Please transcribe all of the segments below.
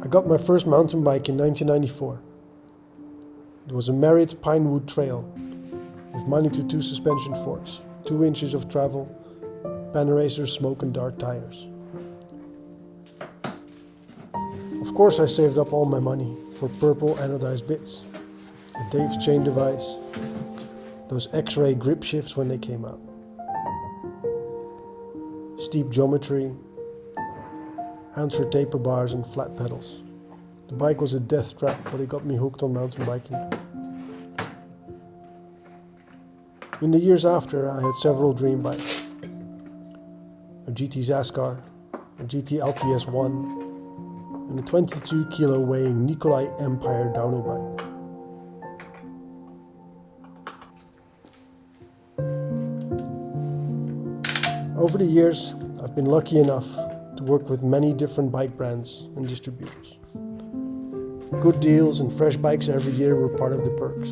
I got my first mountain bike in 1994. It was a Merit Pinewood Trail with Manitou 2 suspension forks, 2 inches of travel, Panaracer smoke and dart tires. Of course I saved up all my money for purple anodized bits, a Dave's chain device, those X-ray grip shifts when they came out, steep geometry, answer taper bars and flat pedals. The bike was a death trap, but it got me hooked on mountain biking. In the years after, I had several dream bikes. A GT Zascar, a GT LTS1, and a 22 kilo weighing Nikolai Empire downhill bike. Over the years, I've been lucky enough to work with many different bike brands and distributors. Good deals and fresh bikes every year were part of the perks.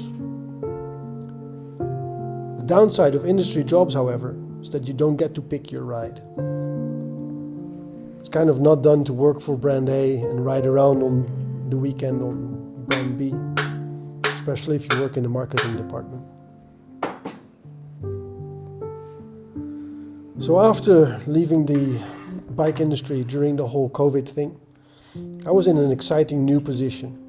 The downside of industry jobs, however, is that you don't get to pick your ride. It's kind of not done to work for brand A and ride around on the weekend on brand B, especially if you work in the marketing department. So after leaving the bike industry during the whole COVID thing, I was in an exciting new position.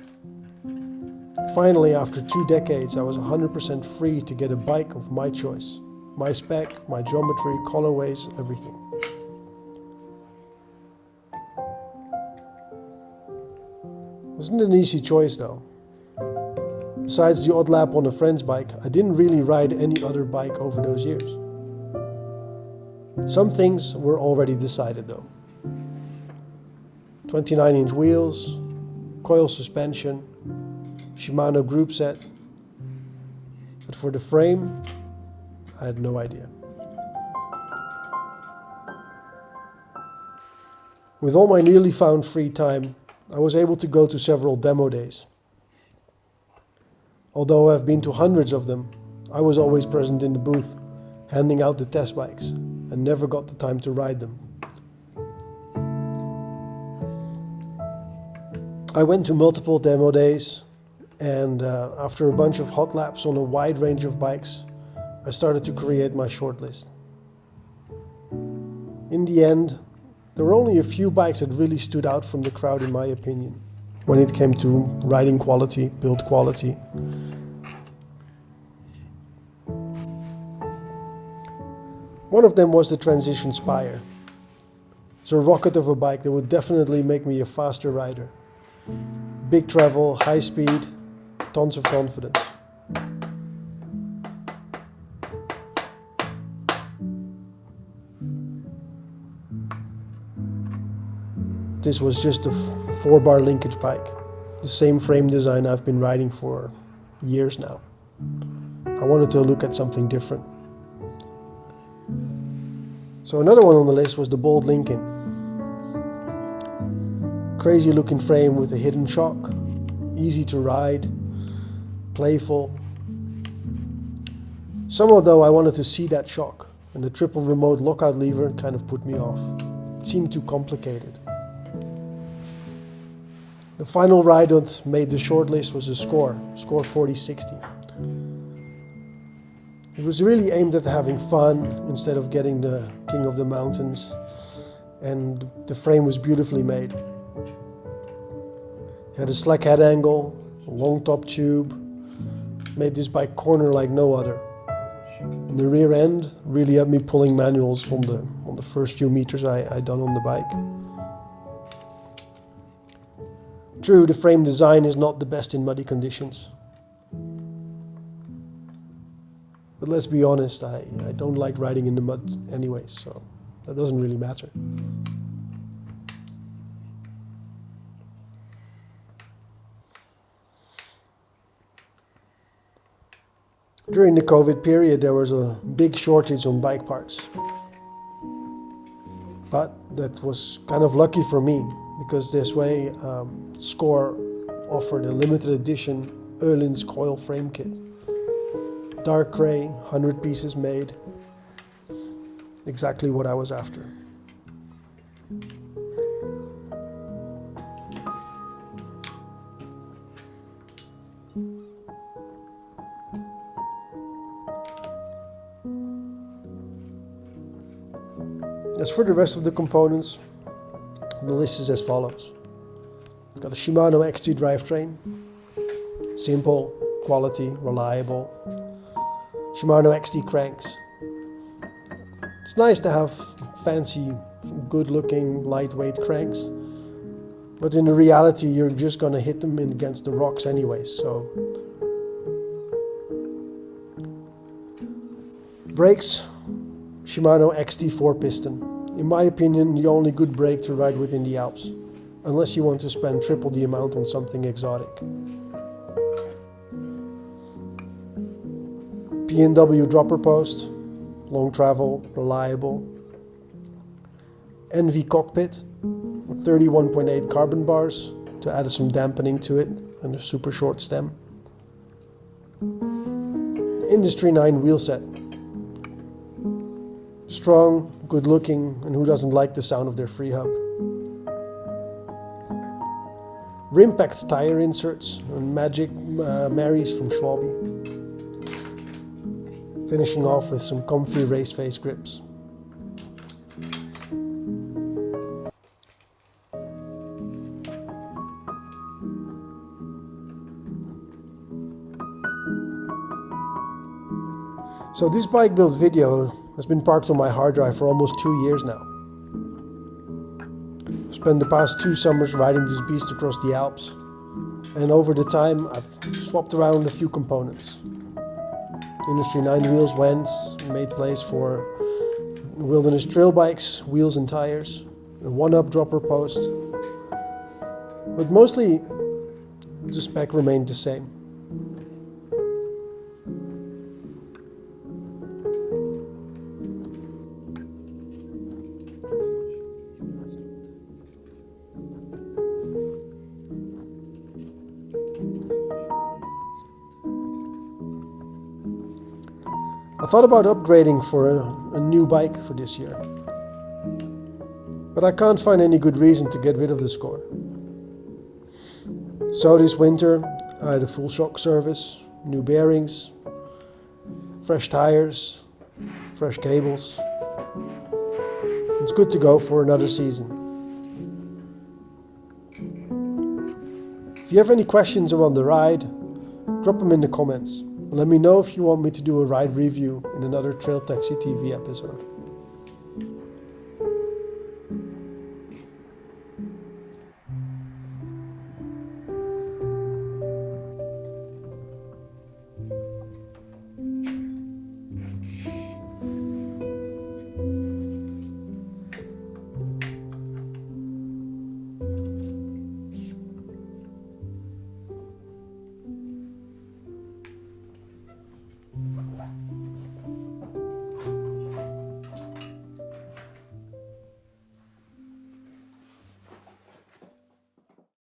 Finally, after 2 decades, I was 100% free to get a bike of my choice. My spec, my geometry, colorways, everything. It wasn't an easy choice though. Besides the odd lap on a friend's bike, I didn't really ride any other bike over those years. Some things were already decided though. 29-inch wheels, coil suspension, Shimano group set. But for the frame, I had no idea. With all my newly found free time, I was able to go to several demo days. Although I've been to hundreds of them, I was always present in the booth, handing out the test bikes, and never got the time to ride them. I went to multiple demo days, and after a bunch of hot laps on a wide range of bikes, I started to create my shortlist. In the end, there were only a few bikes that really stood out from the crowd in my opinion, when it came to riding quality, build quality. One of them was the Transition Spire. It's a rocket of a bike that would definitely make me a faster rider. Big travel, high speed, tons of confidence. This was just a 4-bar linkage bike, the same frame design I've been riding for years now. I wanted to look at something different. So another one on the list was the Bold Lincoln. Crazy looking frame with a hidden shock, easy to ride, playful. Somehow though I wanted to see that shock, and the triple remote lockout lever kind of put me off. It seemed too complicated. The final ride that made the shortlist was a SCOR 4060. It was really aimed at having fun instead of getting the king of the mountains, and the frame was beautifully made. It had a slack head angle, a long top tube, made this bike corner like no other. And the rear end really had me pulling manuals on the first few meters I done on the bike. True, the frame design is not the best in muddy conditions. But let's be honest, I don't like riding in the mud anyway, so that doesn't really matter. During the COVID period, there was a big shortage on bike parts. But that was kind of lucky for me, because this way SCOR offered a limited edition Öhlins coil frame kit. Dark grey, 100 pieces made. Exactly what I was after. As for the rest of the components, the list is as follows. Got a Shimano XT drivetrain, simple, quality, reliable. Shimano XT cranks. It's nice to have fancy, good-looking, lightweight cranks, but in reality you're just gonna hit them against the rocks anyways, so. Brakes, Shimano XT4 piston. In my opinion, the only good brake to ride with in the Alps, unless you want to spend triple the amount on something exotic. PNW dropper post, long travel, reliable. Enve cockpit with 31.8 carbon bars to add some dampening to it and a super short stem. IndustryNine Wheelset. Strong, good looking, and who doesn't like the sound of their free hub. Rimpact tire inserts and Magic Marys from Schwalbe. Finishing off with some comfy race face grips. So this bike build video has been parked on my hard drive for almost 2 years now. I've spent the past 2 summers riding this beast across the Alps, and over the time I've swapped around a few components. IndustryNine wheels went and made place for wilderness trail bikes, wheels and tires, a 1-up dropper post, but mostly the spec remained the same. I thought about upgrading for a new bike for this year, but I can't find any good reason to get rid of the SCOR. So this winter I had a full shock service, new bearings, fresh tires, fresh cables. It's good to go for another season. If you have any questions around the ride, drop them in the comments. Let me know if you want me to do a ride review in another Trail Taxi TV episode.